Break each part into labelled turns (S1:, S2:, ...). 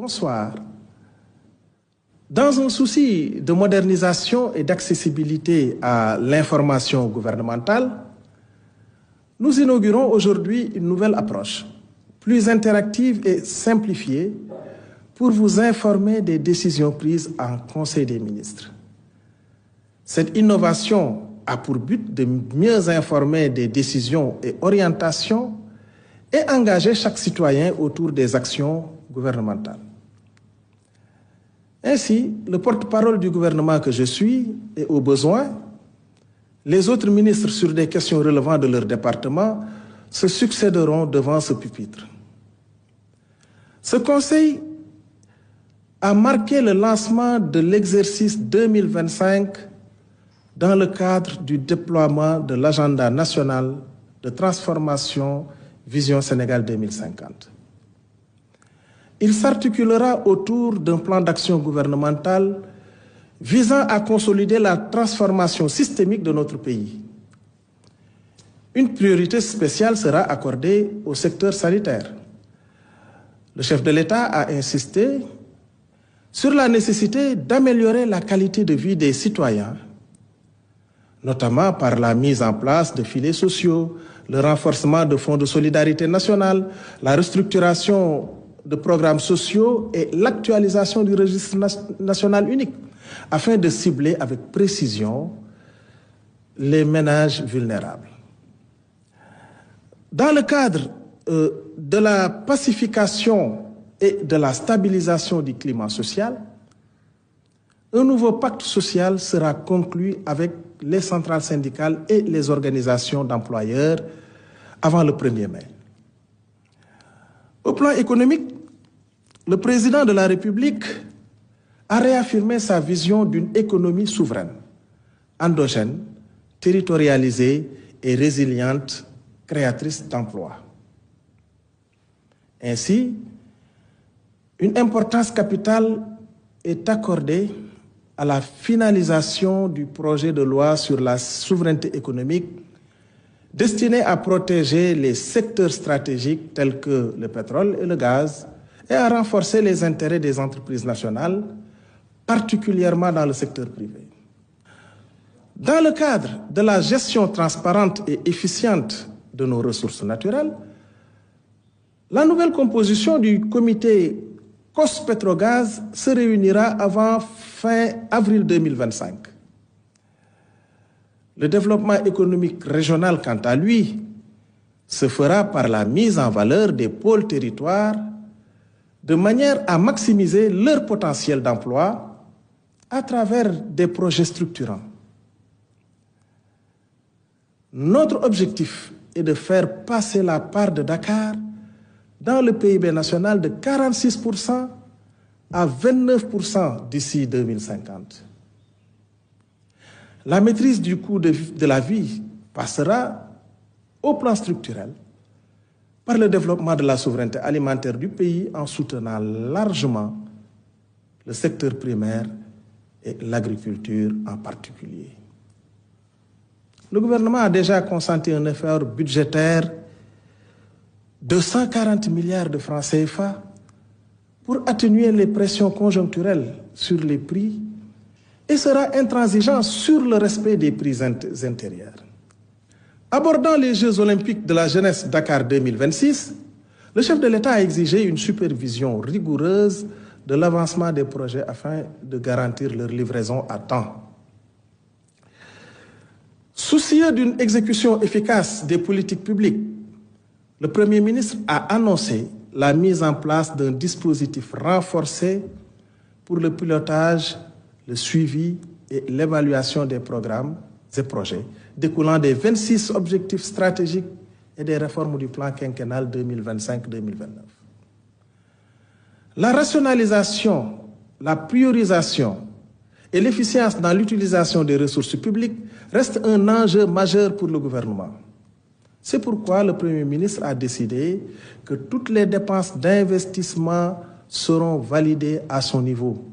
S1: Bonsoir. Dans un souci de modernisation et d'accessibilité à l'information gouvernementale, nous inaugurons aujourd'hui une nouvelle approche, plus interactive et simplifiée, pour vous informer des décisions prises en Conseil des ministres. Cette innovation a pour but de mieux informer des décisions et orientations et engager chaque citoyen autour des actions gouvernementales. Ainsi, le porte-parole du gouvernement que je suis et au besoin, les autres ministres sur des questions relevant de leur département se succéderont devant ce pupitre. Ce conseil a marqué le lancement de l'exercice 2025 dans le cadre du déploiement de l'agenda national de transformation Vision Sénégal 2050. Il s'articulera autour d'un plan d'action gouvernemental visant à consolider la transformation systémique de notre pays. Une priorité spéciale sera accordée au secteur sanitaire. Le chef de l'État a insisté sur la nécessité d'améliorer la qualité de vie des citoyens, notamment par la mise en place de filets sociaux, le renforcement de fonds de solidarité nationale, la restructuration de programmes sociaux et l'actualisation du registre national unique, afin de cibler avec précision les ménages vulnérables. Dans le cadre de la pacification et de la stabilisation du climat social, un nouveau pacte social sera conclu avec les centrales syndicales et les organisations d'employeurs avant le 1er mai. Au plan économique, le président de la République a réaffirmé sa vision d'une économie souveraine, endogène, territorialisée et résiliente, créatrice d'emplois. Ainsi, une importance capitale est accordée à la finalisation du projet de loi sur la souveraineté économique destiné à protéger les secteurs stratégiques tels que le pétrole et le gaz et à renforcer les intérêts des entreprises nationales, particulièrement dans le secteur privé. Dans le cadre de la gestion transparente et efficiente de nos ressources naturelles, la nouvelle composition du comité COS-Pétrogaz se réunira avant fin avril 2025. Le développement économique régional, quant à lui, se fera par la mise en valeur des pôles territoires de manière à maximiser leur potentiel d'emploi à travers des projets structurants. Notre objectif est de faire passer la part de Dakar dans le PIB national de 46% à 29% d'ici 2050. La maîtrise du coût de la vie passera au plan structurel par le développement de la souveraineté alimentaire du pays en soutenant largement le secteur primaire et l'agriculture en particulier. Le gouvernement a déjà consenti un effort budgétaire de 140 milliards de francs CFA pour atténuer les pressions conjoncturelles sur les prix et sera intransigeant sur le respect des prix intérieurs. Abordant les Jeux olympiques de la jeunesse Dakar 2026, le chef de l'État a exigé une supervision rigoureuse de l'avancement des projets afin de garantir leur livraison à temps. Soucieux d'une exécution efficace des politiques publiques, le Premier ministre a annoncé la mise en place d'un dispositif renforcé pour le pilotage, le suivi et l'évaluation des programmes et projets découlant des 26 objectifs stratégiques et des réformes du plan quinquennal 2025-2029. La rationalisation, la priorisation et l'efficience dans l'utilisation des ressources publiques restent un enjeu majeur pour le gouvernement. C'est pourquoi le Premier ministre a décidé que toutes les dépenses d'investissement seront validées à son niveau.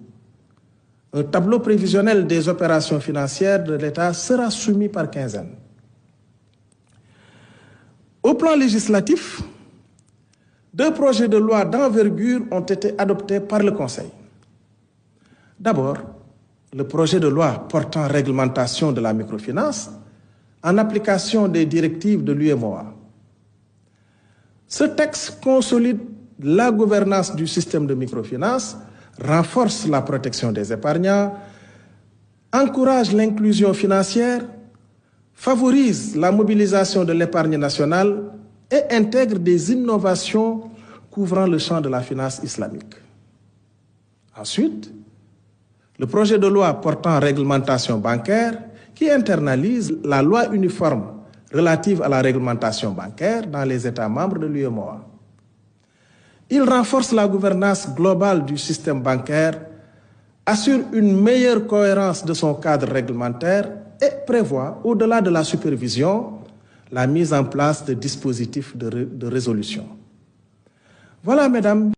S1: Un tableau prévisionnel des opérations financières de l'État sera soumis par quinzaine. Au plan législatif, 2 projets de loi d'envergure ont été adoptés par le Conseil. D'abord, le projet de loi portant réglementation de la microfinance en application des directives de l'UEMOA. Ce texte consolide la gouvernance du système de microfinance, renforce la protection des épargnants, encourage l'inclusion financière, favorise la mobilisation de l'épargne nationale et intègre des innovations couvrant le champ de la finance islamique. Ensuite, le projet de loi portant réglementation bancaire qui internalise la loi uniforme relative à la réglementation bancaire dans les États membres de l'UEMOA. Il renforce la gouvernance globale du système bancaire, assure une meilleure cohérence de son cadre réglementaire et prévoit, au-delà de la supervision, la mise en place de dispositifs de résolution. Voilà, mesdames.